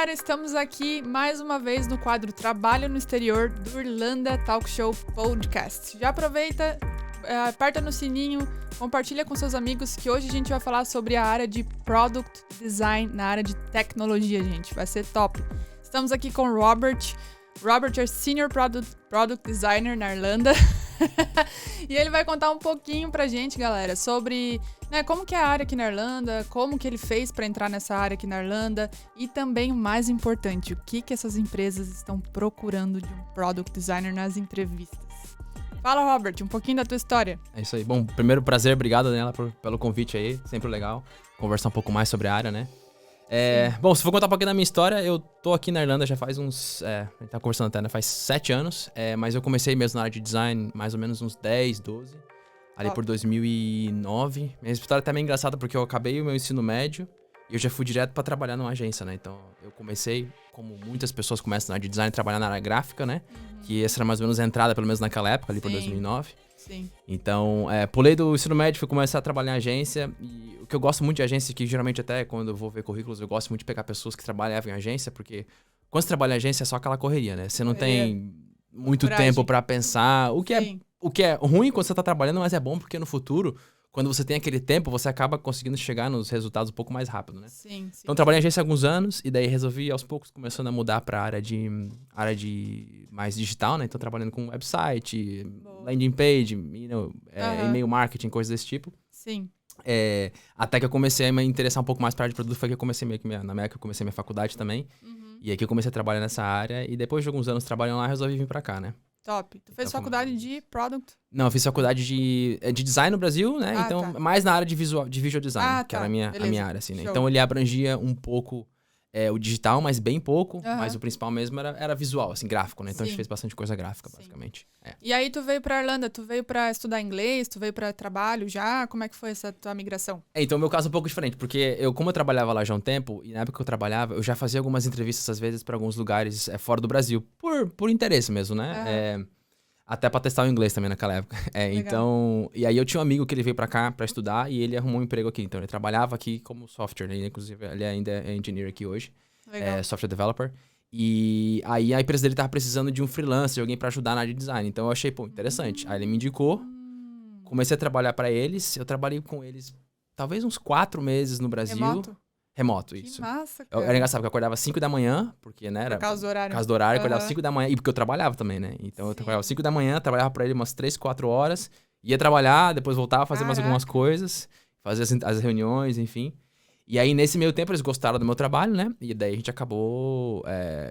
galera, estamos aqui mais uma vez no quadro Trabalho no Exterior do Irlanda Talk Show Podcast. Já aproveita, aperta no sininho, compartilha com seus amigos que hoje a gente vai falar sobre a área de Product Design na área de tecnologia, gente. Vai ser top. Estamos aqui com o Robert. Robert é Senior Product Designer na Irlanda. E ele vai contar um pouquinho pra gente, galera, sobre como que é a área aqui na Irlanda, como que ele fez pra entrar nessa área aqui na Irlanda e também, o mais importante, o que essas empresas estão procurando de um Product Designer nas entrevistas. Fala, Robert, um pouquinho da tua história. É isso aí. Bom, primeiro prazer, obrigado, Daniela, pelo convite aí. Sempre legal conversar um pouco mais sobre a área, né? Bom, se for contar um pouquinho da minha história, eu tô aqui na Irlanda já faz uns... a gente tá conversando até, né? Faz 7 anos, mas eu comecei mesmo na área de design mais ou menos uns 10, 12, ali por 2009. Minha história tá meio engraçada porque eu acabei o meu ensino médio e eu já fui direto pra trabalhar numa agência, né? Então, eu comecei, como muitas pessoas começam na área de design, trabalhar na área gráfica, né? Que essa era mais ou menos a entrada, pelo menos naquela época, ali por 2009. Sim. Então, pulei do ensino médio, fui começar a trabalhar em agência. E o que eu gosto muito de agência, que geralmente até quando eu vou ver currículos, eu gosto muito de pegar pessoas que trabalhavam em agência, porque quando você trabalha em agência é só aquela correria, né? Você não tem muito tempo pra pensar. O que é ruim quando você tá trabalhando, mas é bom porque no futuro, quando você tem aquele tempo, você acaba conseguindo chegar nos resultados um pouco mais rápido, né? Sim. Então, trabalhei em agência há alguns anos e daí resolvi, aos poucos, começando a mudar pra área de mais digital, né? Então, trabalhando com website, landing page, e-mail marketing, coisas desse tipo. Sim. Até que eu comecei a me interessar um pouco mais pra área de produto, foi que eu comecei na minha que eu comecei minha faculdade também. E aí que eu comecei a trabalhar nessa área e depois de alguns anos trabalhando lá, resolvi vir pra cá, né? Top. Tu fez faculdade de Product? Não, eu fiz faculdade de design no Brasil, né? Mais na área de visual design, que era a minha área, assim, né? Show. Então, ele abrangia um pouco o digital, mas bem pouco. Mas o principal mesmo era visual, assim, gráfico, né? Então, a gente fez bastante coisa gráfica, basicamente. E aí, tu veio pra Irlanda, tu veio pra estudar inglês, tu veio pra trabalho já? Como é que foi essa tua migração? Então, o meu caso é um pouco diferente, porque como eu trabalhava lá já há um tempo, e na época que eu trabalhava, eu já fazia algumas entrevistas, às vezes, pra alguns lugares fora do Brasil, por interesse mesmo, né? Até pra testar o inglês também naquela época. Então... E aí eu tinha um amigo que ele veio pra cá pra estudar e ele arrumou um emprego aqui. Então ele trabalhava aqui como software, né? Inclusive ele ainda é engineer aqui hoje. Software developer. E aí a empresa dele tava precisando de um freelancer, alguém pra ajudar na área de design. Então eu achei, interessante. Aí ele me indicou. Comecei a trabalhar pra eles. Eu trabalhei com eles talvez uns 4 meses no Brasil. Remoto, isso. Que massa, cara. Era engraçado, porque eu acordava às 5 da manhã, porque, né, era... Por causa do horário. Por causa do horário, eu acordava às 5 da manhã, e porque eu trabalhava também, né? Então, eu trabalhava às 5 da manhã, trabalhava pra ele umas 3, 4 horas, ia trabalhar, depois voltava a fazer mais algumas coisas, fazer as reuniões, enfim. E aí, nesse meio tempo, eles gostaram do meu trabalho, né? E daí a gente acabou...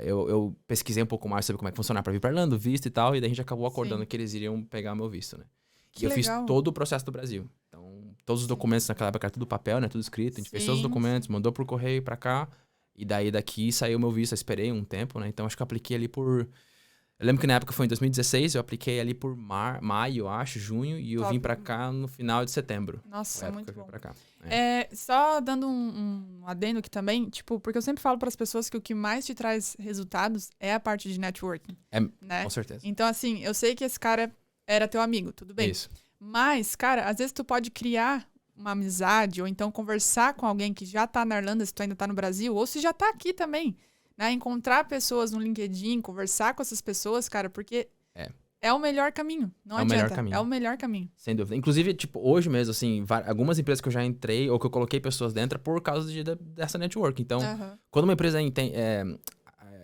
eu pesquisei um pouco mais sobre como é que funcionava pra vir pra Irlanda, o visto e tal, e daí a gente acabou acordando que eles iriam pegar o meu visto, né? E eu fiz todo o processo do Brasil. Então, todos os documentos naquela época, era tudo papel, né? Tudo escrito. A gente fez todos os documentos, mandou por correio pra cá. E daí daqui saiu o meu visto. Eu esperei um tempo, né? Então, acho que eu apliquei ali por... Eu lembro que na época foi em 2016. Eu apliquei ali por maio, eu acho, junho. E eu vim pra cá no final de setembro. Nossa, muito bom. Pra cá. Só dando um adendo aqui também. Tipo, porque eu sempre falo pras pessoas que o que mais te traz resultados é a parte de networking. Né? Com certeza. Então, assim, eu sei que esse cara era teu amigo, tudo bem. Isso. Mas, cara, às vezes tu pode criar uma amizade ou então conversar com alguém que já tá na Irlanda, se tu ainda tá no Brasil, ou se já tá aqui também, né? Encontrar pessoas no LinkedIn, conversar com essas pessoas, cara, porque é o melhor caminho. Não adianta. É o melhor caminho. Sem dúvida. Inclusive, tipo, hoje mesmo, assim, algumas empresas que eu já entrei ou que eu coloquei pessoas dentro é por causa dessa network. Então, quando uma empresa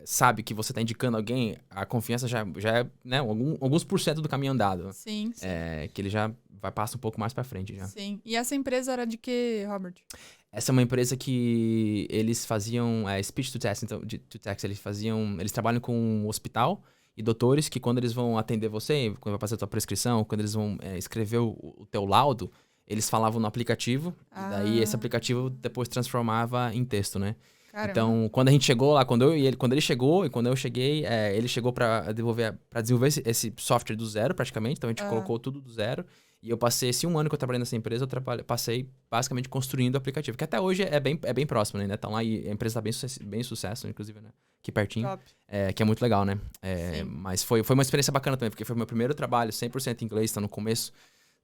sabe que você tá indicando alguém, a confiança já é, né, alguns % do caminho andado. Sim. Que ele já passa um pouco mais pra frente já. Sim. E essa empresa era de quê, Robert? Essa é uma empresa que eles faziam speech to text, então, eles trabalham com um hospital e doutores que quando eles vão atender você, quando vai fazer a tua prescrição, quando eles vão escrever o teu laudo, eles falavam no aplicativo, e daí esse aplicativo depois transformava em texto, né? Caramba. Então, quando a gente chegou lá, quando ele chegou e quando eu cheguei, ele chegou pra desenvolver esse software do zero, praticamente. Então, a gente colocou tudo do zero. E eu passei esse 1 ano que eu trabalhei nessa empresa, passei basicamente construindo o aplicativo. Que até hoje é bem próximo, né? Então, lá a empresa tá bem sucesso, inclusive, né? Aqui pertinho. Top. Que é muito legal, né? Mas foi uma experiência bacana também, porque foi meu primeiro trabalho, 100% em inglês. Então, no começo,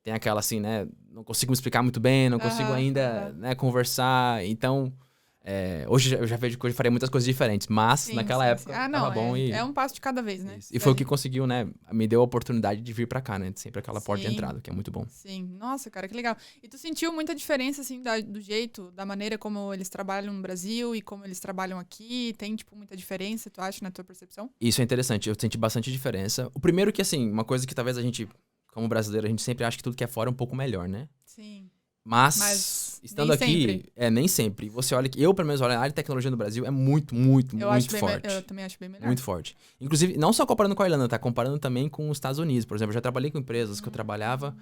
tem aquela assim, né? Não consigo me explicar muito bem, não consigo ainda né, conversar. Então... Hoje eu já vejo que eu faria muitas coisas diferentes, mas naquela época tava bom é um passo de cada vez, né? Isso. E foi o que conseguiu, né? Me deu a oportunidade de vir pra cá, né? Sempre aquela porta de entrada, que é muito bom. Sim, nossa, cara, que legal. E tu sentiu muita diferença, assim, do jeito, da maneira como eles trabalham no Brasil e como eles trabalham aqui? Tem, tipo, muita diferença, tu acha, na tua percepção? Isso é interessante, eu senti bastante diferença. O primeiro que, assim, uma coisa que talvez a gente, como brasileiro, a gente sempre acha que tudo que é fora é um pouco melhor, né? Sim. Mas estando nem aqui, sempre. nem sempre. Você olha que eu, pelo menos, olho a área de tecnologia no Brasil é muito, muito, muito forte. Eu também acho bem melhor. Muito forte. Inclusive, não só comparando com a Irlanda, tá? Comparando também com os Estados Unidos. Por exemplo, eu já trabalhei com empresas que eu trabalhava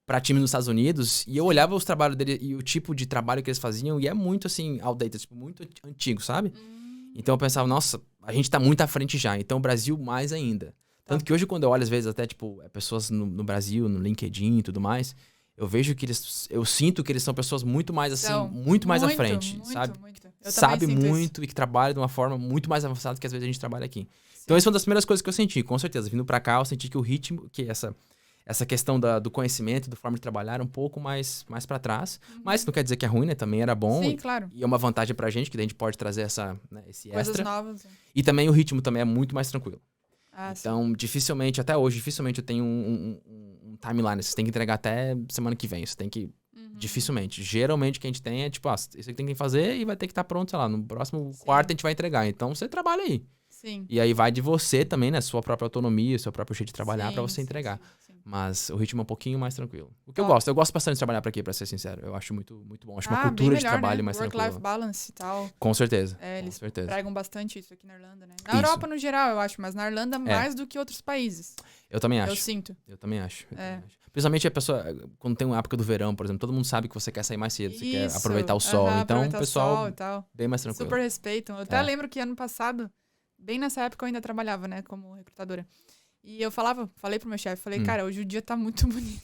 para time nos Estados Unidos e eu olhava os trabalhos deles e o tipo de trabalho que eles faziam e é muito, assim, outdated, tipo, muito antigo, sabe? Então eu pensava, nossa, a gente tá muito à frente já. Então o Brasil mais ainda. Tanto que hoje, quando eu olho, às vezes, até, tipo, pessoas no Brasil, no LinkedIn e tudo mais... Eu vejo que eu sinto que eles são pessoas muito mais assim, muito mais à frente, sabe? Sabe muito e que trabalham de uma forma muito mais avançada que às vezes a gente trabalha aqui. Sim. Então, essa é uma das primeiras coisas que eu senti, com certeza. Vindo pra cá, eu senti que o ritmo, que essa questão do conhecimento, da forma de trabalhar, era um pouco mais pra trás. Mas não quer dizer que é ruim, né? Também era bom. Sim, claro. E é uma vantagem pra gente, que a gente pode trazer esse coisas extra. Novas. E também o ritmo também é muito mais tranquilo. Então, sim. dificilmente, até hoje, eu tenho um timeline. Você tem que entregar até semana que vem. Você tem que... Dificilmente. Geralmente, o que a gente tem é, tipo, isso aqui tem que fazer e vai ter que estar pronto, sei lá, no próximo quarto a gente vai entregar. Então, você trabalha aí. Sim. E aí vai de você também, né? Sua própria autonomia, seu próprio jeito de trabalhar pra você entregar. Sim. Mas o ritmo é um pouquinho mais tranquilo. O que eu gosto bastante de trabalhar pra aqui, pra ser sincero. Eu acho muito, muito bom. Acho uma cultura melhor, de trabalho, né? Mais tranquila. Work-life balance e tal. Com certeza. Eles pregam bastante isso aqui na Irlanda, né? Na Isso. Europa, no geral, eu acho. Mas na Irlanda, mais do que outros países. Eu também acho. Eu sinto. Eu também acho. Principalmente a pessoa, quando tem uma época do verão, por exemplo, todo mundo sabe que você quer sair mais cedo, você quer aproveitar o sol. Então, o pessoal, bem mais tranquilo. Super respeitam. Eu até lembro que ano passado, bem nessa época, eu ainda trabalhava, né, como recrutadora. E eu falei pro meu chefe, cara, hoje o dia tá muito bonito.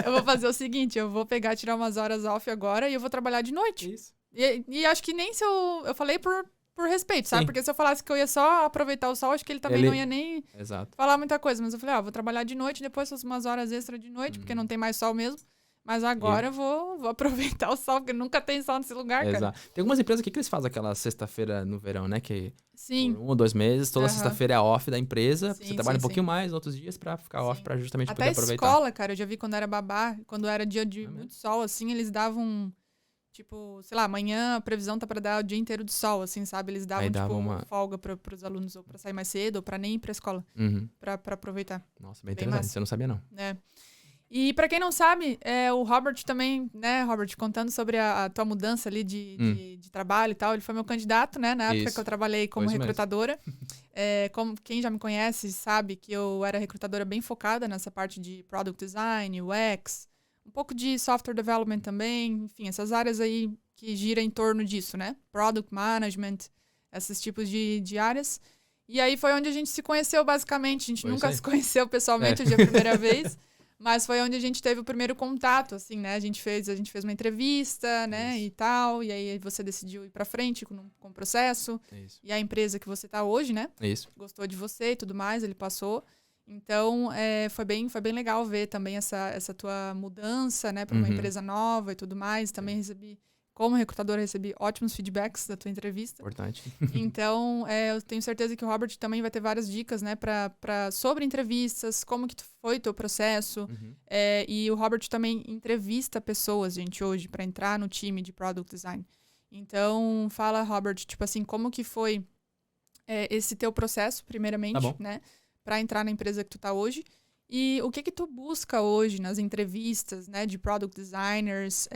Eu vou fazer o seguinte, eu vou tirar umas horas off agora e eu vou trabalhar de noite. Isso. E acho que nem se eu falei por respeito, sabe? Porque se eu falasse que eu ia só aproveitar o sol, acho que ele também não ia nem falar muita coisa. Mas eu falei, vou trabalhar de noite, depois faço umas horas extra de noite, porque não tem mais sol mesmo. Mas agora eu vou aproveitar o sol, porque nunca tem sol nesse lugar, cara. Exato. Tem algumas empresas aqui que eles fazem aquela sexta-feira no verão, né? Que Sim. Por 1 ou 2 meses, toda sexta-feira é off da empresa. Sim, você trabalha um pouquinho mais, outros dias pra ficar off, pra justamente até poder aproveitar. Até escola, cara, eu já vi quando era babá, quando era dia de muito sol, assim, eles davam... Tipo, sei lá, amanhã a previsão tá pra dar o dia inteiro de sol, assim, sabe? Eles davam, uma folga pros alunos, ou pra sair mais cedo, ou pra nem ir pra escola. Pra aproveitar. Nossa, bem interessante. Você não sabia, não. E pra quem não sabe, o Robert também, né, Robert, contando sobre a tua mudança ali de trabalho e tal, ele foi meu candidato, né, na época que eu trabalhei como recrutadora. Como quem já me conhece sabe que eu era recrutadora bem focada nessa parte de Product Design, UX, um pouco de Software Development também, enfim, essas áreas aí que giram em torno disso, né? Product Management, esses tipos de áreas. E aí foi onde a gente se conheceu, basicamente. A gente nunca se conheceu pessoalmente, hoje é a primeira vez. Mas foi onde a gente teve o primeiro contato, assim, né? A gente fez uma entrevista, né? E tal. E aí você decidiu ir pra frente com o processo. E a empresa que você tá hoje, né? Gostou de você e tudo mais, ele passou. Então, foi bem legal ver também essa tua mudança, né? Pra uma empresa nova e tudo mais. Também como recrutadora, recebi ótimos feedbacks da tua entrevista. Importante. Então, eu tenho certeza que o Robert também vai ter várias dicas, né, sobre entrevistas, como que foi o teu processo. E o Robert também entrevista pessoas, gente, hoje, para entrar no time de Product Design. Então, fala, Robert, tipo assim, como que foi esse teu processo, primeiramente, né, para entrar na empresa que tu tá hoje. E o que tu busca hoje nas entrevistas, né, de Product Designers?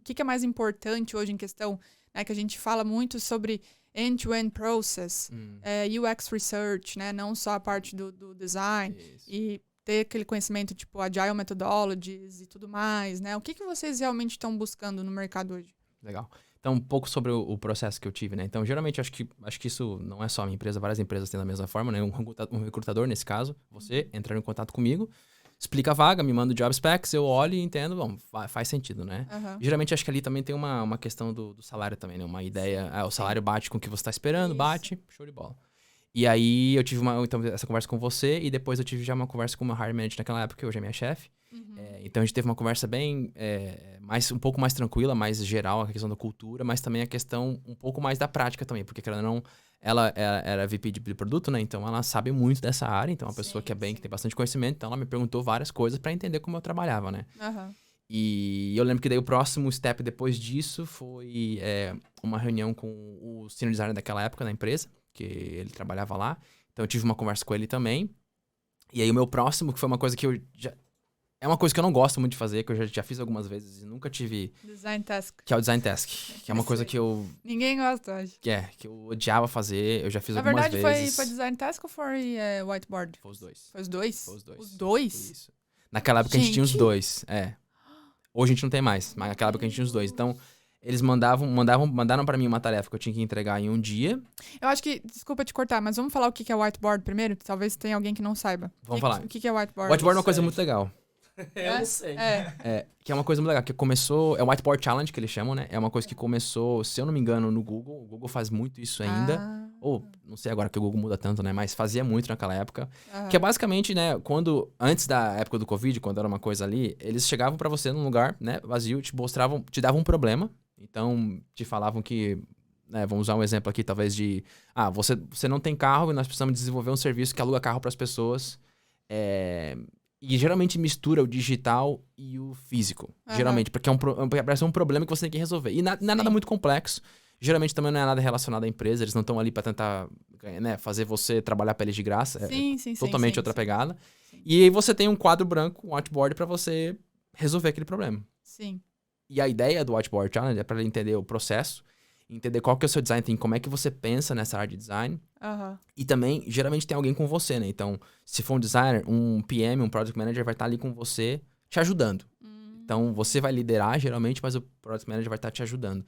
O que é mais importante hoje em questão, né, que a gente fala muito sobre end-to-end process, UX research, né, não só a parte do design, e ter aquele conhecimento tipo agile methodologies e tudo mais, né? O que vocês realmente estão buscando no mercado hoje? Legal. Então, um pouco sobre o processo que eu tive, né? Então, geralmente, acho que isso não é só a minha empresa, várias empresas têm da mesma forma, né? Um recrutador, nesse caso, você entrar em contato comigo, explica a vaga, me manda o job specs, eu olho e entendo, bom, faz sentido, né? Geralmente, acho que ali também tem uma questão do salário também, né? Uma ideia, o salário bate com o que você está esperando, bate, show de bola. E aí, eu tive então, essa conversa com você e depois eu tive já uma conversa com o meu hiring manager naquela época, que hoje é minha chefe. Então a gente teve uma conversa bem, um pouco mais tranquila, mais geral, a questão da cultura, mas também a questão um pouco mais da prática também, porque querendo ou não, ela era VP de produto, né? Então ela sabe muito dessa área, então é uma pessoa que tem bastante conhecimento, então ela me perguntou várias coisas para entender como eu trabalhava, né? E eu lembro que daí o próximo step depois disso foi uma reunião com o senior designer daquela época na empresa, que ele trabalhava lá. Então eu tive uma conversa com ele também. E aí o meu próximo, que foi uma coisa que eu já... É uma coisa que eu não gosto muito de fazer, que eu já fiz algumas vezes e nunca tive... Design task. Que é o design task. Que é uma coisa que eu... Ninguém gosta, acho. Que eu odiava fazer, eu já fiz algumas vezes. Na verdade, foi design task ou foi whiteboard? Foi os dois. Foi os dois? Foi os dois. Os dois? Isso. Naquela época a gente tinha os dois, Hoje a gente não tem mais, mas naquela época a gente tinha os dois. Então, eles mandaram pra mim uma tarefa que eu tinha que entregar em um dia. Eu acho que, desculpa te cortar, mas vamos falar o que é whiteboard primeiro? Talvez tenha alguém que não saiba. Vamos falar. O que é whiteboard? Whiteboard é uma coisa muito legal. Eu não sei. Que é uma coisa muito legal, que começou... É o Whiteboard Challenge, que eles chamam, né? É uma coisa que começou, se eu não me engano, no Google. O Google faz muito isso ainda. Ou, não sei agora que o Google muda tanto, né? Mas fazia muito naquela época. Que é basicamente, né? Antes da época do Covid, quando era uma coisa ali, eles chegavam pra você num lugar, né? Vazio, te davam um problema. Então, te falavam que... Né, vamos usar um exemplo aqui, talvez de... Você não tem carro e nós precisamos desenvolver um serviço que aluga carro pras pessoas. E geralmente mistura o digital e o físico. Geralmente, porque parece um problema que você tem que resolver. E não é nada muito complexo. Geralmente também não é nada relacionado à empresa. Eles não estão ali para tentar, né, fazer você trabalhar para eles de graça. Totalmente outra pegada. Sim. E aí você tem um quadro branco, um whiteboard, para você resolver aquele problema. Sim. E a ideia do Whiteboard Challenge é para ele entender o processo, entender qual que é o seu design thinking, como é que você pensa nessa área de design. E também, geralmente, tem alguém com você, né? Então, se for um designer, um PM, um Product Manager vai estar ali com você, te ajudando. Então, você vai liderar, geralmente, mas o Product Manager vai estar te ajudando.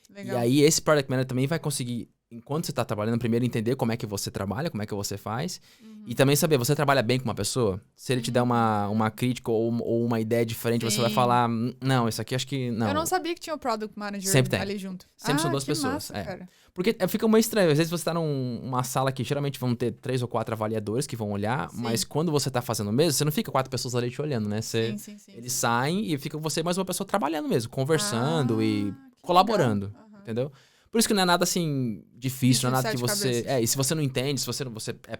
Legal. E aí, esse Product Manager também vai conseguir, enquanto você está trabalhando, primeiro entender como é que você trabalha, como é que você faz. E também saber, você trabalha bem com uma pessoa? Se ele te der uma crítica ou uma ideia diferente, você vai falar, não, isso aqui acho que não. Eu não sabia que tinha o Product Manager Sempre tem. ali junto. Sempre são duas pessoas. Massa, cara. Porque fica meio estranho. Às vezes você tá numa sala que geralmente vão ter 3 ou 4 avaliadores que vão olhar, mas quando você tá fazendo mesmo, você não fica 4 pessoas ali te olhando, né? Eles saem e fica você e mais uma pessoa trabalhando mesmo, conversando e colaborando, entendeu? Por isso que não é nada assim difícil, não é nada que você... E se você não entende, se você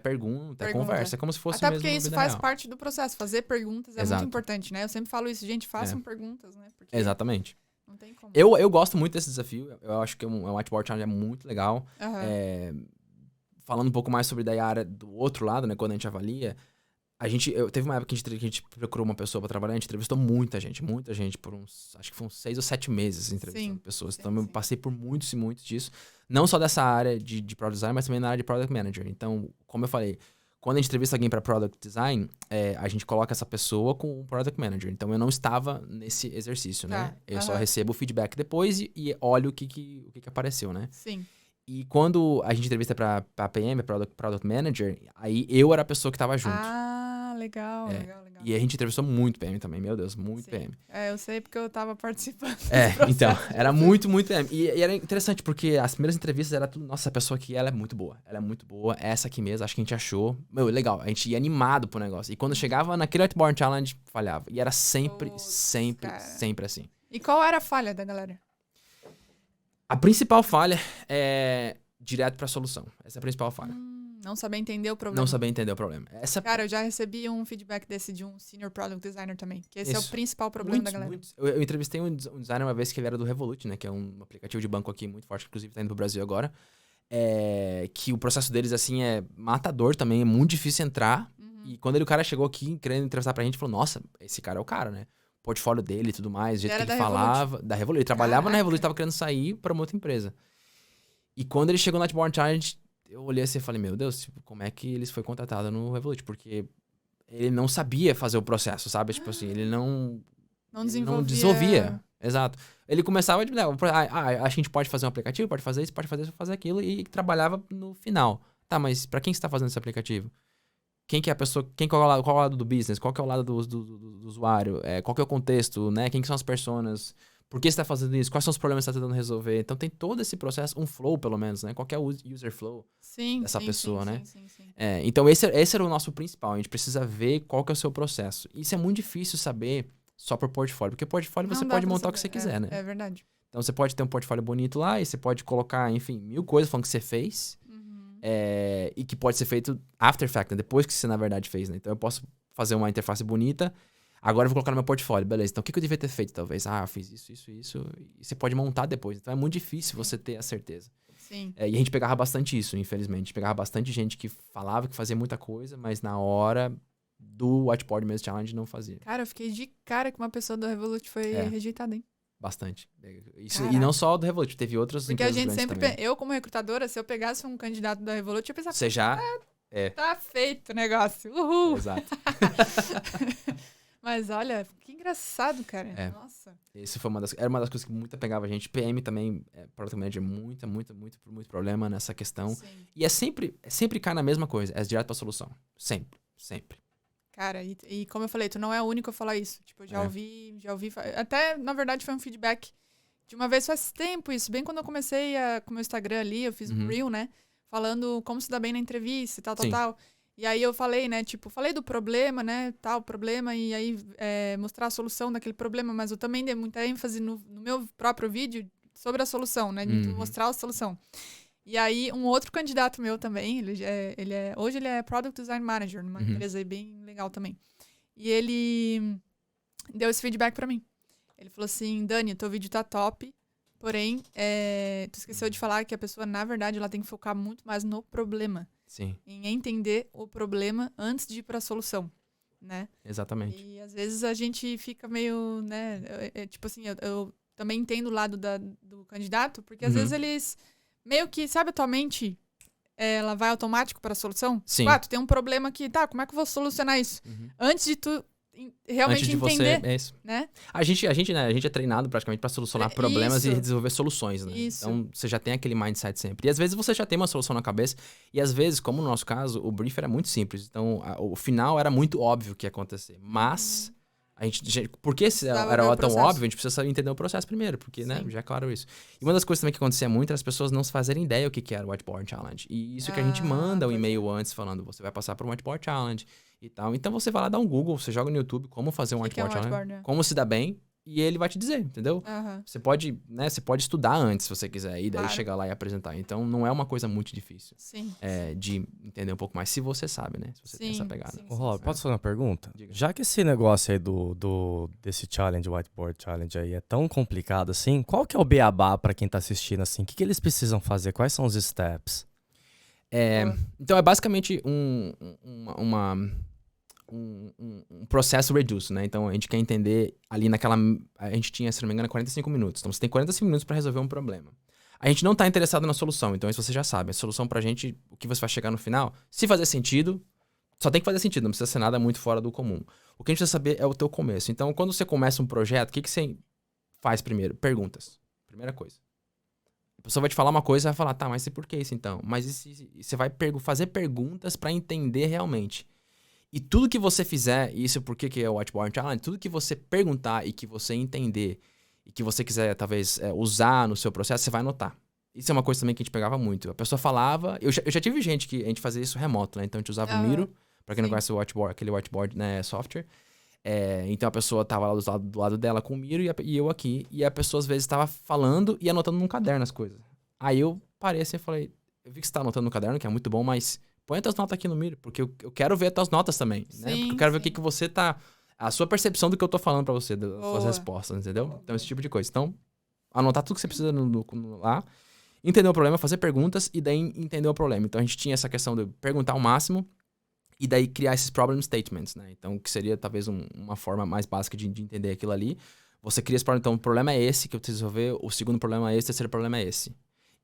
pergunta, é conversa. É como se fosse até mesmo porque isso vida faz real. parte do processo. Fazer perguntas é muito importante, né? Eu sempre falo isso, gente, façam perguntas, né? Porque Exatamente. não tem como. Eu gosto muito desse desafio. Eu acho que um Whiteboard Challenge é muito legal. Falando um pouco mais sobre daí a área do outro lado, né? Quando a gente avalia, teve uma época que a gente procurou uma pessoa para trabalhar, a gente entrevistou muita gente por acho que foram 6 ou 7 meses entrevistando pessoas. Então eu passei por muitos e muitos disso. Não só dessa área de Product Design, mas também na área de Product Manager. Então, como eu falei, quando a gente entrevista alguém para Product Design, a gente coloca essa pessoa com o Product Manager. Então, eu não estava nesse exercício, né? Eu só recebo o feedback depois e olho o que apareceu, né? Sim. E quando a gente entrevista para PM, Product Manager, aí eu era a pessoa que estava junto. Legal. E a gente entrevistou muito PM também, meu Deus, muito PM. Eu sei porque eu tava participando. Então, era muito PM. E era interessante, porque as primeiras entrevistas era tudo, nossa, essa pessoa aqui, ela é muito boa, essa aqui mesmo, acho que a gente achou. Legal, a gente ia animado pro negócio. E quando chegava naquele Whiteboard Challenge, falhava. E era sempre assim. E qual era a falha da galera? A principal falha é direto pra solução. Essa é a principal falha. Não saber entender o problema. Não saber entender o problema. Cara, eu já recebi um feedback desse de um Senior Product Designer também. Que esse é o principal problema da galera. Eu entrevistei um designer uma vez que ele era do Revolut, né? Que é um aplicativo de banco aqui muito forte, que inclusive tá indo pro Brasil agora. Que o processo deles, assim, é matador também. É muito difícil entrar. E quando o cara chegou aqui querendo entrevistar pra gente, falou, nossa, esse cara é o cara, né? O portfólio dele e tudo mais, o jeito que ele falava. Da Revolut. Ele trabalhava na Revolut, tava querendo sair pra uma outra empresa. E quando ele chegou no Whiteboard Challenge, eu olhei assim e falei, meu Deus, como é que ele foi contratado no Revolut? Porque ele não sabia fazer o processo, sabe? Tipo assim, ele não desenvolvia. Exato. Ele começava de, acho que a gente pode fazer um aplicativo, pode fazer isso, pode fazer aquilo, e trabalhava no final. Tá, mas pra quem você tá fazendo esse aplicativo? Quem que é a pessoa, qual é o lado do business, qual que é o lado do usuário, qual que é o contexto, né? Quem que são as personas? Por que você está fazendo isso? Quais são os problemas que você está tentando resolver? Então, tem todo esse processo, um flow, pelo menos, né? Qual que é o user flow dessa pessoa, né? Sim. Então, esse era o nosso principal. A gente precisa ver qual que é o seu processo. Isso é muito difícil saber só por portfólio. Porque portfólio Não você dá pode pra montar o que saber. você quiser, né? É verdade. Então você pode ter um portfólio bonito lá e você pode colocar, enfim, 1000 coisas falando que você fez. E que pode ser feito after fact, né? Depois que você, na verdade, fez, né? Então eu posso fazer uma interface bonita, agora eu vou colocar no meu portfólio, beleza. Então o que eu devia ter feito, talvez? Eu fiz isso. E você pode montar depois. Então é muito difícil você ter a certeza. Sim. E a gente pegava bastante isso, infelizmente. A gente pegava bastante gente que falava que fazia muita coisa, mas na hora do Whiteboard Maze Challenge não fazia. Cara, eu fiquei de cara que uma pessoa do Revolut foi rejeitada, hein? Bastante. Isso, e não só do Revolut, teve outras Porque a empresas gente grandes sempre... também. Eu, como recrutadora, se eu pegasse um candidato da Revolut, eu pensava... Você já... Tá feito o negócio. Uhul! Exato. Mas olha, que engraçado, cara. Nossa. Isso foi era uma das coisas que muito pegava a gente. PM também, Product Manager, muito problema nessa questão. Sim. E sempre cai na mesma coisa, é direto pra solução. Sempre. Cara, e como eu falei, tu não é o único a falar isso. Tipo, eu já ouvi... Até, na verdade, foi um feedback de uma vez faz tempo isso. Bem quando eu comecei com o meu Instagram ali, eu fiz um reel, né? Falando como se dá bem na entrevista e tal. E aí eu falei, né? Tipo, falei do problema, né? Tal, problema. E aí mostrar a solução daquele problema. Mas eu também dei muita ênfase no meu próprio vídeo sobre a solução, né? De mostrar a solução. E aí, um outro candidato meu também, hoje ele é Product Design Manager, numa empresa aí bem legal também. E ele deu esse feedback pra mim. Ele falou assim, Dani, teu vídeo tá top, porém, tu esqueceu de falar que a pessoa, na verdade, ela tem que focar muito mais no problema. Sim. Em entender o problema antes de ir pra solução, né? Exatamente. E às vezes a gente fica meio, né? Tipo assim, eu também entendo o lado do candidato, porque às vezes eles... Meio que, sabe, a tua mente, ela vai automático para a solução? Sim. Tu tem um problema aqui, como é que eu vou solucionar isso? Antes de tu realmente Antes de entender, você, é isso. né? A gente é treinado praticamente para solucionar problemas e desenvolver soluções, né? Isso. Então, você já tem aquele mindset sempre. E às vezes você já tem uma solução na cabeça, e às vezes, como no nosso caso, o brief era muito simples. Então, o final era muito óbvio o que ia acontecer. Mas... Porque era tão óbvio, a gente precisa entender o processo primeiro, porque, né, já é claro isso. E uma das coisas também que acontecia muito era as pessoas não se fazerem ideia o que era o Whiteboard Challenge. E isso que a gente manda um e-mail antes falando, você vai passar por um Whiteboard Challenge e tal. Então você vai lá dar um Google, você joga no YouTube como fazer um Whiteboard Challenge, como se dá bem, e ele vai te dizer, entendeu? Você pode, né, você pode estudar antes, se você quiser, e daí chegar lá e apresentar. Então não é uma coisa muito difícil de entender um pouco mais, se você sabe, né? Se você tem essa pegada. Rob, posso fazer uma pergunta? Diga. Já que esse negócio aí desse challenge, Whiteboard Challenge aí, é tão complicado assim, qual que é o beabá pra quem tá assistindo assim? O que eles precisam fazer? Quais são os steps? Então é basicamente um processo reduce, né? Então a gente quer entender ali a gente tinha, se não me engano, 45 minutos. Então você tem 45 minutos para resolver um problema. A gente não tá interessado na solução, então isso você já sabe. A solução pra gente, o que você vai chegar no final, se fazer sentido, só tem que fazer sentido, não precisa ser nada muito fora do comum. O que a gente precisa saber é o teu começo. Então quando você começa um projeto, o que você faz primeiro? Perguntas. Primeira coisa. A pessoa vai te falar uma coisa e vai falar, tá, mas e por que isso então? Mas você vai fazer perguntas para entender realmente. E tudo que você fizer, e isso porque que é o Whiteboard Challenge, tudo que você perguntar e que você entender e que você quiser, talvez, usar no seu processo, você vai anotar. Isso é uma coisa também que a gente pegava muito. A pessoa falava... Eu já tive gente que a gente fazia isso remoto, né? Então a gente usava o Miro, pra quem não conhece o Whiteboard, aquele Whiteboard, né, software. Então a pessoa tava lá do lado dela com o Miro e eu aqui. E a pessoa, às vezes, tava falando e anotando num caderno as coisas. Aí eu parei assim e falei... Eu vi que você tá anotando no caderno, que é muito bom, mas... Põe as tuas notas aqui no Miro, porque eu quero ver as tuas notas também, né? Porque eu quero ver o que você tá... A sua percepção do que eu tô falando pra você, das suas respostas, entendeu? Então, esse tipo de coisa. Então, anotar tudo que você precisa lá, entender o problema, fazer perguntas e daí entender o problema. Então, a gente tinha essa questão de perguntar ao máximo e daí criar esses problem statements, né? Então, que seria talvez uma forma mais básica de entender aquilo ali. Você cria esse problema, então, o problema é esse que eu preciso resolver, o segundo problema é esse, o terceiro problema é esse.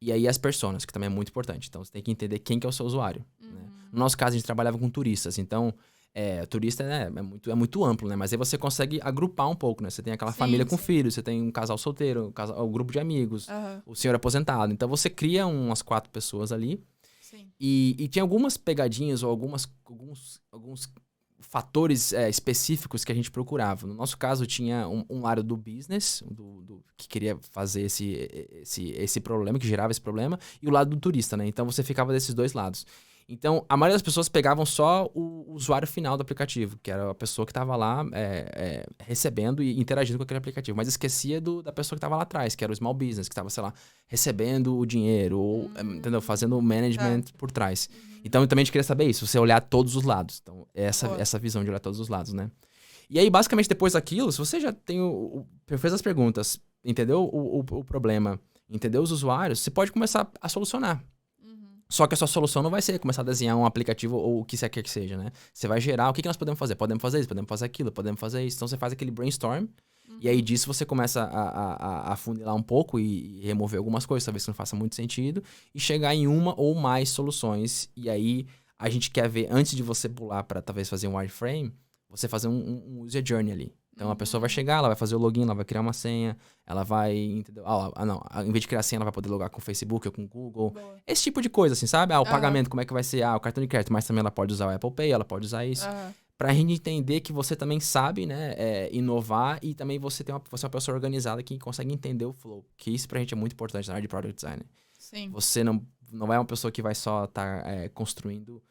E aí as personas, que também é muito importante. Então, você tem que entender quem que é o seu usuário. Né? No nosso caso, a gente trabalhava com turistas. Então, turista é muito amplo, né? Mas aí você consegue agrupar um pouco, né? Você tem aquela família com filhos, você tem um casal solteiro, um grupo de amigos, o senhor aposentado. Então, você cria umas 4 pessoas ali. Sim. E tinha algumas pegadinhas ou alguns fatores específicos que a gente procurava. No nosso caso, tinha um lado do business, que queria fazer esse problema, que gerava esse problema, e o lado do turista, né? Então, você ficava desses dois lados. Então, a maioria das pessoas pegavam só o usuário final do aplicativo, que era a pessoa que estava lá recebendo e interagindo com aquele aplicativo. Mas esquecia da pessoa que estava lá atrás, que era o small business, que estava, sei lá, recebendo o dinheiro, ou, entendeu? Fazendo o management por trás. Então, também a gente queria saber isso, você olhar todos os lados. Então, essa visão de olhar todos os lados, né? E aí, basicamente, depois daquilo, se você já tem fez as perguntas, entendeu o problema, entendeu os usuários, você pode começar a solucionar. Só que a sua solução não vai ser começar a desenhar um aplicativo ou o que você quer que seja, né? Você vai gerar o que nós podemos fazer. Podemos fazer isso, podemos fazer aquilo, podemos fazer isso. Então, você faz aquele brainstorm e aí disso você começa a funilar um pouco e remover algumas coisas, talvez que não faça muito sentido, e chegar em uma ou mais soluções. E aí, a gente quer ver, antes de você pular para talvez fazer um wireframe, você fazer um user journey ali. Então, a pessoa vai chegar, ela vai fazer o login, ela vai criar uma senha, ela vai, entendeu? Não, em vez de criar senha, ela vai poder logar com o Facebook ou com o Google. Boa. Esse tipo de coisa, assim, sabe? O pagamento, como é que vai ser? O cartão de crédito, mas também ela pode usar o Apple Pay, ela pode usar isso. Pra gente entender que você também sabe, né, inovar e também você é uma pessoa organizada que consegue entender o flow. Que isso pra gente é muito importante na área de Product Design. Sim. Você não é uma pessoa que vai só estar construindo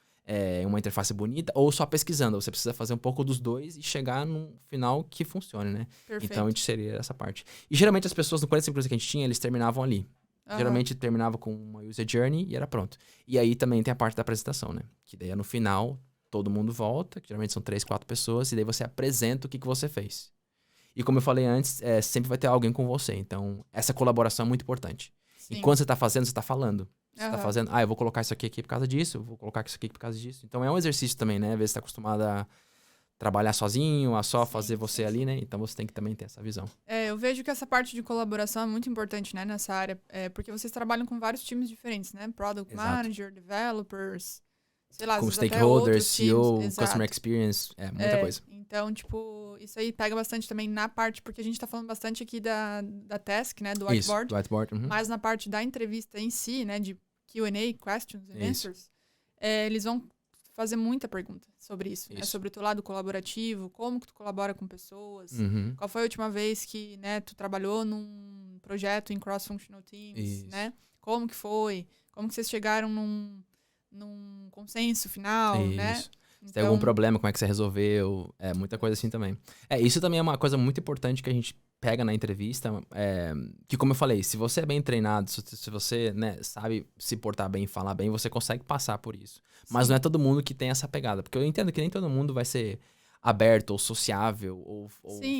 uma interface bonita ou só pesquisando. Você precisa fazer um pouco dos dois e chegar num final que funcione, né? Perfeito. Então, a gente seria essa parte. E geralmente as pessoas, no 45 que a gente tinha, eles terminavam ali. Geralmente terminava com uma user journey e era pronto. E aí também tem a parte da apresentação, né? Que daí no final, todo mundo volta, que geralmente são 3, 4 pessoas, e daí você apresenta o que você fez. E como eu falei antes, sempre vai ter alguém com você. Então, essa colaboração é muito importante. Sim. E quando você tá fazendo, você tá falando. Você tá fazendo, eu vou colocar isso aqui por causa disso, eu vou colocar isso aqui por causa disso. Então é um exercício também, né? Às vezes você tá acostumado a trabalhar sozinho, a só fazer você ali, né? Então você tem que também ter essa visão. Eu vejo que essa parte de colaboração é muito importante, né? Nessa área, porque vocês trabalham com vários times diferentes, né? Product Manager, Developers, sei lá, com às vezes stakeholders, CEO, times. Customer Experience, muita coisa. Então, tipo, isso aí pega bastante também na parte, porque a gente tá falando bastante aqui da task, né? Do whiteboard. Isso, do whiteboard. Mas na parte da entrevista em si, né? De Q&A, questions and answers, eles vão fazer muita pergunta sobre isso. Né? Sobre o teu lado colaborativo, como que tu colabora com pessoas, qual foi a última vez que, né, tu trabalhou num projeto em cross-functional teams, né? Como que foi? Como que vocês chegaram num consenso final, né? Se tem algum problema, como é que você resolveu? Muita coisa assim também. Isso também é uma coisa muito importante que a gente pega na entrevista, que como eu falei, se você é bem treinado, se você, né, sabe se portar bem e falar bem, você consegue passar por isso. Sim. Mas não é todo mundo que tem essa pegada, porque eu entendo que nem todo mundo vai ser aberto ou sociável ou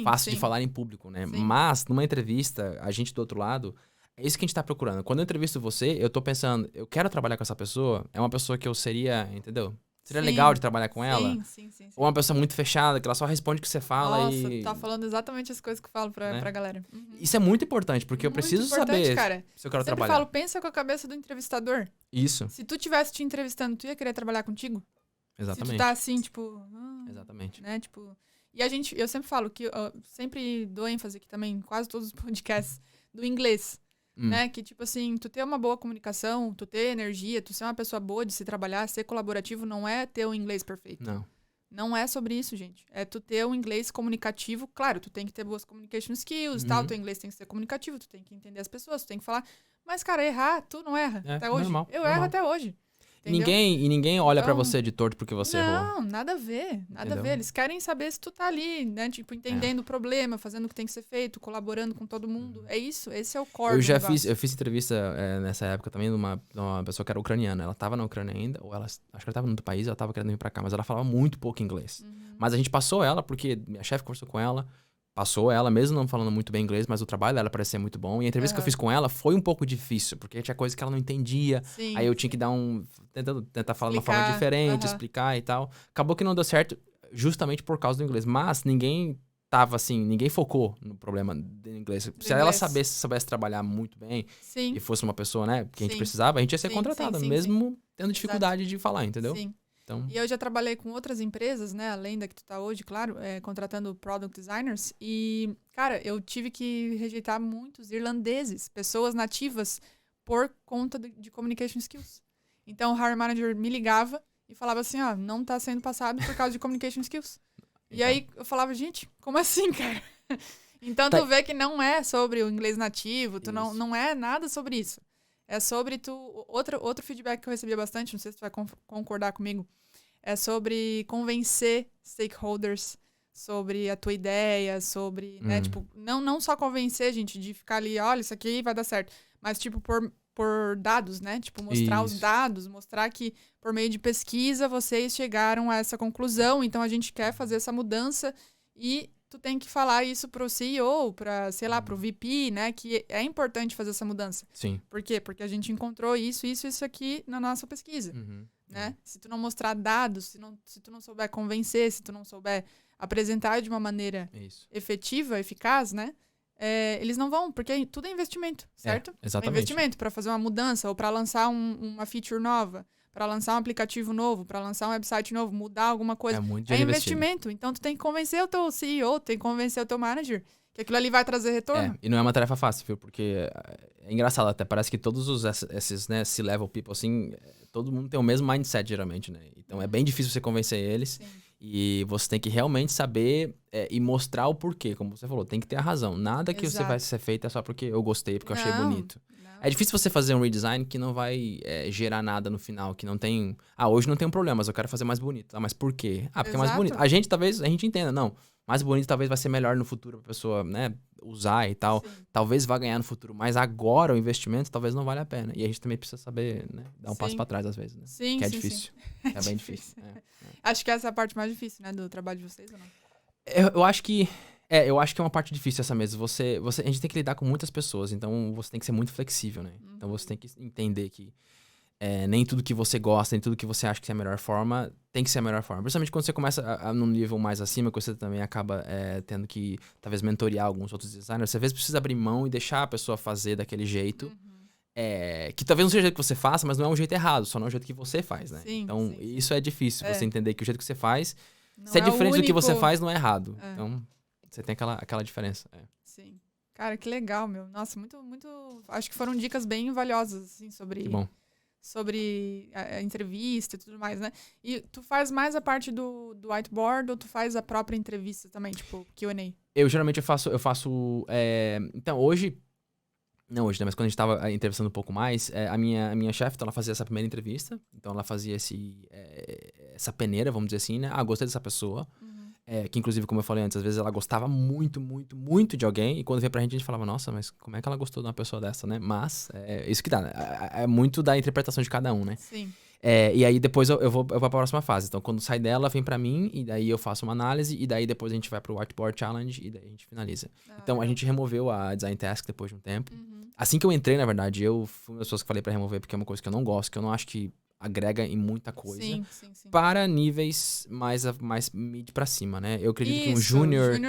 fácil de falar em público, né? Sim. Mas numa entrevista, a gente do outro lado, é isso que a gente tá procurando. Quando eu entrevisto você, eu tô pensando, eu quero trabalhar com essa pessoa, é uma pessoa que eu seria, entendeu? Seria legal de trabalhar com ela? Sim. Ou uma pessoa muito fechada, que ela só responde o que você fala. Nossa, tá falando exatamente as coisas que eu falo pra galera. Isso é muito importante, porque eu preciso saber, cara, se eu quero trabalhar. Eu sempre falo, pensa com a cabeça do entrevistador. Isso. Se tu tivesse te entrevistando, tu ia querer trabalhar contigo? Exatamente. Se tu tá assim, tipo... Exatamente. Né, tipo... E eu sempre falo que... Eu sempre dou ênfase aqui também, em quase todos os podcasts, do inglês. Né? Que, tipo assim, tu ter uma boa comunicação, tu ter energia, tu ser uma pessoa boa de se trabalhar, ser colaborativo, não é ter um inglês perfeito. Não é sobre isso, gente. É tu ter um inglês comunicativo. Claro, tu tem que ter boas communication skills e tal. Teu inglês tem que ser comunicativo, tu tem que entender as pessoas, tu tem que falar. Mas, cara, errar, tu não erra até hoje. Normal, eu erro até hoje. Ninguém olha pra você de torto porque você errou. Não, nada a ver. Nada a ver. Eles querem saber se tu tá ali, né? Tipo, entendendo o problema, fazendo o que tem que ser feito, colaborando com todo mundo. É isso. Esse é o core do negócio. Eu fiz entrevista nessa época também de uma pessoa que era ucraniana. Ela tava na Ucrânia ainda, ou acho que ela tava no outro país, ela tava querendo vir pra cá, mas ela falava muito pouco inglês. Mas a gente passou ela, porque minha chefe conversou com ela, passou ela, mesmo não falando muito bem inglês, mas o trabalho dela parecia muito bom. E a entrevista que eu fiz com ela foi um pouco difícil, porque tinha coisa que ela não entendia. Aí eu tinha que dar tentar falar de uma forma diferente, explicar e tal. Acabou que não deu certo justamente por causa do inglês. Mas ninguém focou no problema do inglês. Se ela soubesse trabalhar muito bem e fosse uma pessoa, né, que a gente precisava, a gente ia ser contratada, mesmo tendo dificuldade de falar, entendeu? Sim. Então... E eu já trabalhei com outras empresas, né? Além da que tu tá hoje, claro, contratando product designers. E, cara, eu tive que rejeitar muitos irlandeses, pessoas nativas, por conta de communication skills. Então, o hiring manager me ligava e falava assim, não tá sendo passado por causa de communication skills. E aí, eu falava, gente, como assim, cara? Então, tu vê que não é sobre o inglês nativo, não é nada sobre isso. É sobre outro feedback que eu recebia bastante, não sei se tu vai concordar comigo, é sobre convencer stakeholders sobre a tua ideia, sobre, né, tipo, não só convencer, gente, de ficar ali, olha, isso aqui vai dar certo, mas, tipo, por dados, né? Tipo, mostrar os dados, mostrar que por meio de pesquisa vocês chegaram a essa conclusão, então a gente quer fazer essa mudança e tu tem que falar isso pro CEO, pra, sei lá, pro VP, né? Que é importante fazer essa mudança. Sim. Por quê? Porque a gente encontrou isso aqui na nossa pesquisa, né? Se tu não mostrar dados, se tu não souber convencer, se tu não souber apresentar de uma maneira efetiva, eficaz, né? Eles não vão, porque tudo é investimento, certo? Exatamente. É investimento para fazer uma mudança ou para lançar uma feature nova, para lançar um aplicativo novo, para lançar um website novo, mudar alguma coisa. É investimento. Então, tu tem que convencer o teu CEO, tem que convencer o teu manager que aquilo ali vai trazer retorno. E não é uma tarefa fácil, viu? Porque é engraçado até, parece que todos esses, né, C-level people, assim, todo mundo tem o mesmo mindset, geralmente, né? Então, é bem difícil você convencer eles. Sim. E você tem que realmente saber e mostrar o porquê, como você falou, tem que ter a razão. Nada que você vai ser feito é só porque eu gostei, porque eu achei bonito. É difícil você fazer um redesign que não vai gerar nada no final, que não tem... hoje não tem um problema, mas eu quero fazer mais bonito. Mas por quê? Porque é mais bonito. Talvez a gente entenda, não. Mais bonito talvez vai ser melhor no futuro pra pessoa, né, usar e tal. Sim. Talvez vá ganhar no futuro, mas agora o investimento talvez não valha a pena. E a gente também precisa saber, né, dar um passo pra trás às vezes, né? Sim, que é difícil. É bem difícil. Acho que essa é a parte mais difícil, né, do trabalho de vocês, ou não? Eu acho que é uma parte difícil essa mesmo. A gente tem que lidar com muitas pessoas, então você tem que ser muito flexível, né? Então você tem que entender que nem tudo que você gosta, nem tudo que você acha que é a melhor forma, tem que ser a melhor forma. Principalmente quando você começa num nível mais acima, que você também acaba tendo que, talvez, mentorear alguns outros designers. Você às vezes precisa abrir mão e deixar a pessoa fazer daquele jeito. Que talvez não seja o jeito que você faça, mas não é um jeito errado, só não é o jeito que você faz, né? Sim, então, sim. isso é difícil, você entender que o jeito que você faz, não se é diferente do que você faz, não é errado. Então, você tem aquela diferença. Sim. Cara, que legal, meu. Nossa, muito, muito... Acho que foram dicas bem valiosas, assim, sobre a entrevista e tudo mais, né? E tu faz mais a parte do whiteboard ou tu faz a própria entrevista também, tipo, Q&A? Eu geralmente faço... Então, hoje... Não hoje, né? Mas quando a gente tava entrevistando um pouco mais, a minha chefe, então ela fazia essa primeira entrevista. Então ela fazia essa peneira, vamos dizer assim, né? Gostei dessa pessoa. Que inclusive, como eu falei antes, às vezes ela gostava muito, muito, muito de alguém. E quando veio pra gente falava, nossa, mas como é que ela gostou de uma pessoa dessa, né? Mas, isso que dá, né? É muito da interpretação de cada um, né? Sim. E aí depois eu vou pra próxima fase. Então quando sai dela, vem pra mim, e daí eu faço uma análise, e daí depois a gente vai pro Whiteboard Challenge, e daí a gente finaliza. Então a gente removeu a Design Task depois de um tempo. Assim que eu entrei, na verdade, eu fui uma das pessoas que falei pra remover, porque é uma coisa que eu não gosto, que eu não acho que agrega em muita coisa. Sim. Para níveis mais mid pra cima, né? Eu acredito que um júnior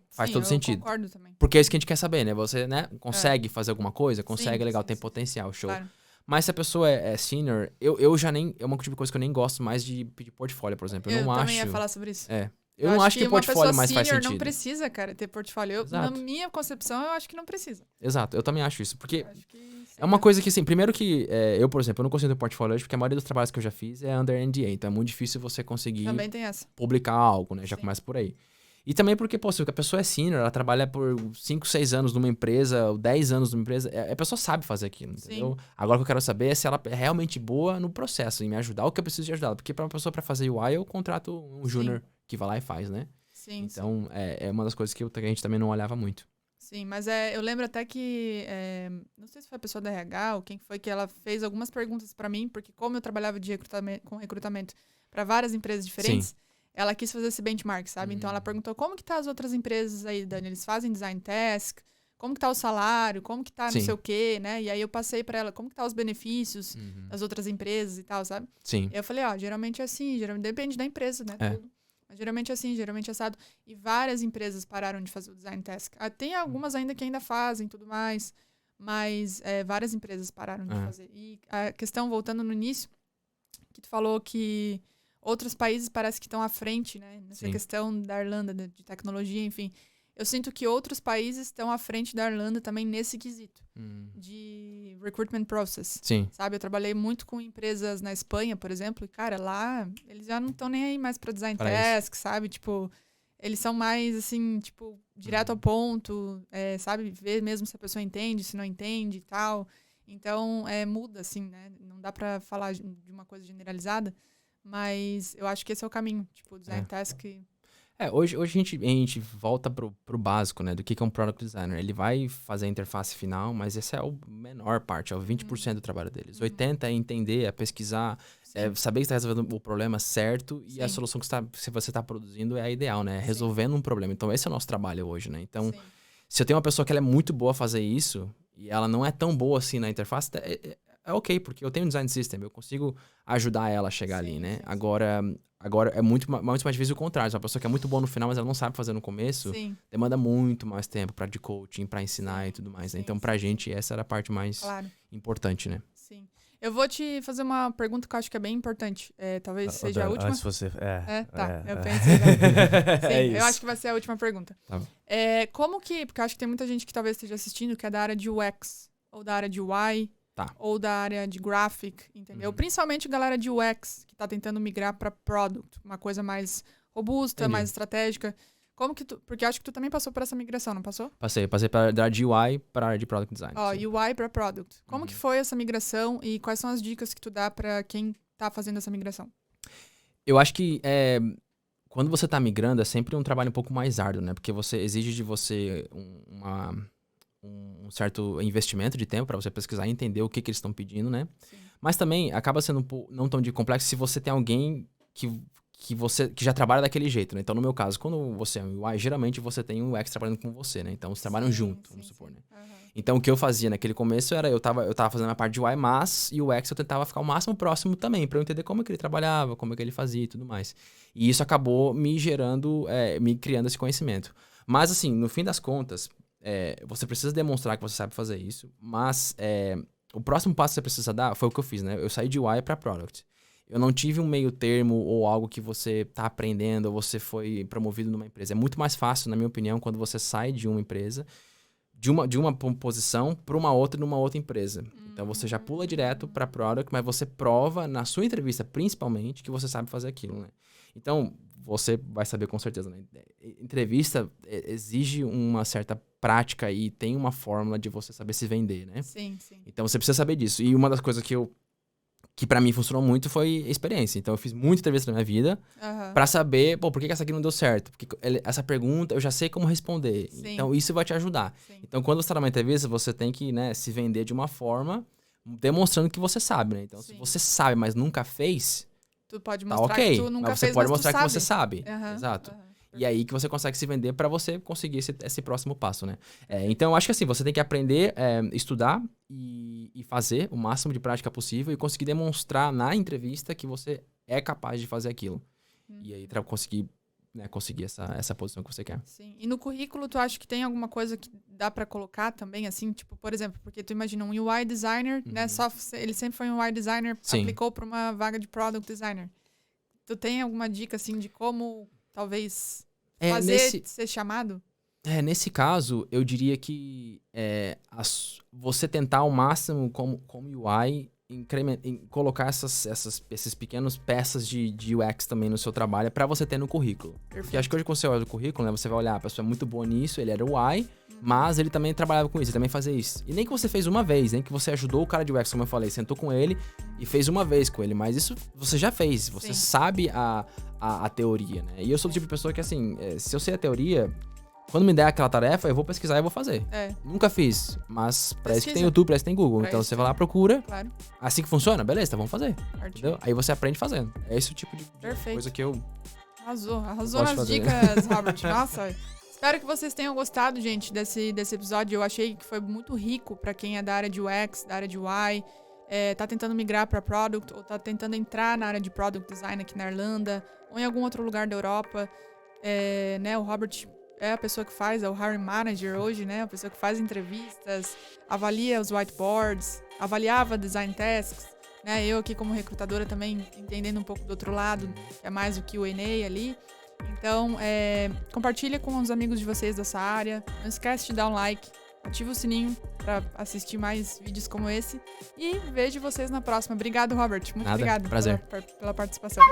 faz todo sentido. Eu concordo também. Porque é isso que a gente quer saber, né? Você, né, consegue fazer alguma coisa, consegue, legal, tem potencial, show. Claro. Mas se a pessoa é senior, eu já nem... É uma tipo de coisa que eu nem gosto mais de pedir portfólio, por exemplo. Eu não também acho... ia falar sobre isso. Eu não acho que portfólio mais faz sentido. Não precisa, cara, ter portfólio. Na minha concepção, eu acho que não precisa. Exato, eu também acho isso. Porque é uma coisa que, assim, primeiro que eu, por exemplo, eu não consigo ter portfólio hoje, porque a maioria dos trabalhos que eu já fiz é under NDA. Então é muito difícil você conseguir também tem essa. Publicar algo, né? Já começa por aí. E também porque, se a pessoa é senior, ela trabalha por 5, 6 anos numa empresa, ou 10 anos numa empresa, a pessoa sabe fazer aquilo, entendeu? Agora o que eu quero saber é se ela é realmente boa no processo, em me ajudar, o que eu preciso de ajudar. Porque pra uma pessoa pra fazer UI, eu contrato um júnior que vai lá e faz, né? Então, é uma das coisas que a gente também não olhava muito. Sim, mas eu lembro até que, não sei se foi a pessoa da RH ou quem foi, que ela fez algumas perguntas pra mim, porque como eu trabalhava com recrutamento pra várias empresas diferentes, ela quis fazer esse benchmark, sabe? Então ela perguntou como que tá as outras empresas aí, Dani? Eles fazem design task, como que tá o salário, como que tá não sei o quê, né? E aí eu passei pra ela como que tá os benefícios das outras empresas e tal, sabe? Sim. E eu falei, geralmente é assim, depende da empresa, né? Tudo. Mas geralmente é assim, geralmente é assado. E várias empresas pararam de fazer o design task. Tem algumas ainda que ainda fazem tudo mais, mas várias empresas pararam de fazer. E a questão, voltando no início, que tu falou que outros países parece que estão à frente, né? Nessa questão da Irlanda, de tecnologia, enfim. Eu sinto que outros países estão à frente da Irlanda também nesse quesito de recruitment process. Sim. Sabe, eu trabalhei muito com empresas na Espanha, por exemplo, e, cara, lá eles já não estão nem aí mais pra design task, sabe? Tipo, eles são mais, assim, tipo, direto ao ponto, sabe? Ver mesmo se a pessoa entende, se não entende e tal. Então, muda, assim, né? Não dá pra falar de uma coisa generalizada, mas eu acho que esse é o caminho. Tipo, o design task... Hoje a gente volta pro básico, né? Do que é um product designer. Ele vai fazer a interface final, mas essa é a menor parte, é o 20% do trabalho deles. 80% é entender, é pesquisar, é saber que está resolvendo o problema certo e a solução que você está produzindo é a ideal, né? Resolvendo um problema. Então, esse é o nosso trabalho hoje, né? Então, se eu tenho uma pessoa que ela é muito boa a fazer isso e ela não é tão boa assim na interface, é ok, porque eu tenho um design system, eu consigo ajudar ela a chegar ali, né? Agora é muito mais difícil o contrário. Uma pessoa que é muito boa no final, mas ela não sabe fazer no começo, demanda muito mais tempo de coaching, para ensinar e tudo mais, né? Então, pra gente, essa era a parte mais importante, né? Sim. Eu vou te fazer uma pergunta que eu acho que é bem importante. Talvez seja a última. Antes você... Eu pensei. Sim, eu acho que vai ser a última pergunta. Tá. Como que... Porque eu acho que tem muita gente que talvez esteja assistindo que é da área de UX, ou da área de UI, ou da área de graphic, entendeu? Principalmente galera de UX, que tá tentando migrar para product, uma coisa mais robusta, mais estratégica. Como que tu... Porque eu acho que tu também passou por essa migração, não passou? Passei da de UI para a área de product design. UI para product. Como que foi essa migração e quais são as dicas que tu dá para quem tá fazendo essa migração? Eu acho que quando você tá migrando é sempre um trabalho um pouco mais árduo, né? Porque você exige de você um certo investimento de tempo para você pesquisar e entender o que eles estão pedindo, né? Sim. Mas também acaba sendo não tão de complexo se você tem alguém que já trabalha daquele jeito, né? Então, no meu caso, quando você é um UI, geralmente você tem um UX trabalhando com você, né? Então, eles trabalham junto, vamos supor, né? Então, o que eu fazia naquele começo era, eu tava fazendo a parte de UI, mas e o UX eu tentava ficar o máximo próximo também, para eu entender como é que ele trabalhava, como é que ele fazia e tudo mais. E isso acabou me criando esse conhecimento. Mas, assim, no fim das contas, você precisa demonstrar que você sabe fazer isso, mas o próximo passo que você precisa dar foi o que eu fiz, né? Eu saí de UI para Product. Eu não tive um meio termo ou algo que você tá aprendendo ou você foi promovido numa empresa. É muito mais fácil, na minha opinião, quando você sai de uma empresa, de uma posição para uma outra numa outra empresa. Então, você já pula direto para Product, mas você prova na sua entrevista, principalmente, que você sabe fazer aquilo, né? Então, você vai saber com certeza, né? Entrevista exige uma certa prática e tem uma fórmula de você saber se vender, né? Sim. Então, você precisa saber disso. E uma das coisas que pra mim funcionou muito foi a experiência. Então, eu fiz muita entrevista na minha vida pra saber, por que essa aqui não deu certo? Porque essa pergunta eu já sei como responder. Sim. Então, isso vai te ajudar. Sim. Então, quando você tá numa entrevista, você tem que, né, se vender de uma forma demonstrando que você sabe, né? Então, se você sabe, mas nunca fez... Tu pode mostrar que tu nunca fez, mas você pode mostrar que você sabe. Exato. E aí que você consegue se vender para você conseguir esse próximo passo, né? Então, eu acho que assim, você tem que aprender, estudar e fazer o máximo de prática possível e conseguir demonstrar na entrevista que você é capaz de fazer aquilo. E aí conseguir essa posição que você quer. Sim. E no currículo, tu acha que tem alguma coisa que dá para colocar também, assim? Tipo, por exemplo, porque tu imagina um UI designer, né? Ele sempre foi um UI designer, aplicou para uma vaga de product designer. Tu tem alguma dica, assim, de como... Talvez ser chamado? Nesse caso, eu diria que você tentar ao máximo, como UI, colocar essas pequenas peças de UX também no seu trabalho para você ter no currículo. Perfeito. Porque acho que hoje, quando você olha o currículo, né, você vai olhar, a pessoa é muito boa nisso, ele era UI, mas ele também trabalhava com isso, ele também fazia isso. E nem que você fez uma vez, nem que você ajudou o cara de UX, como eu falei, sentou com ele e fez uma vez com ele, mas isso você já fez, você sabe a teoria, né? E eu sou do tipo de pessoa que, assim, se eu sei a teoria, quando me der aquela tarefa, eu vou pesquisar e vou fazer. Nunca fiz, mas parece que tem YouTube, parece que tem Google. Então você vai lá, procura. Claro. Assim que funciona, beleza, então vamos fazer. Entendeu? Aí você aprende fazendo. É esse o tipo de coisa que eu... Arrasou nas dicas, Robert. Nossa, espero que vocês tenham gostado, gente, desse episódio. Eu achei que foi muito rico pra quem é da área de UX, da área de UI, tá tentando migrar pra Product, ou tá tentando entrar na área de Product Design aqui na Irlanda, ou em algum outro lugar da Europa. Né, o Robert é a pessoa que faz, é o hiring manager hoje, né? A pessoa que faz entrevistas, avalia os whiteboards, avaliava design tasks, né? Eu aqui como recrutadora também entendendo um pouco do outro lado, que é mais o Q&A ali. Então, compartilha com os amigos de vocês dessa área. Não esquece de dar um like, ativa o sininho para assistir mais vídeos como esse. E vejo vocês na próxima. Obrigado, Robert. Muito obrigado prazer. Pela participação.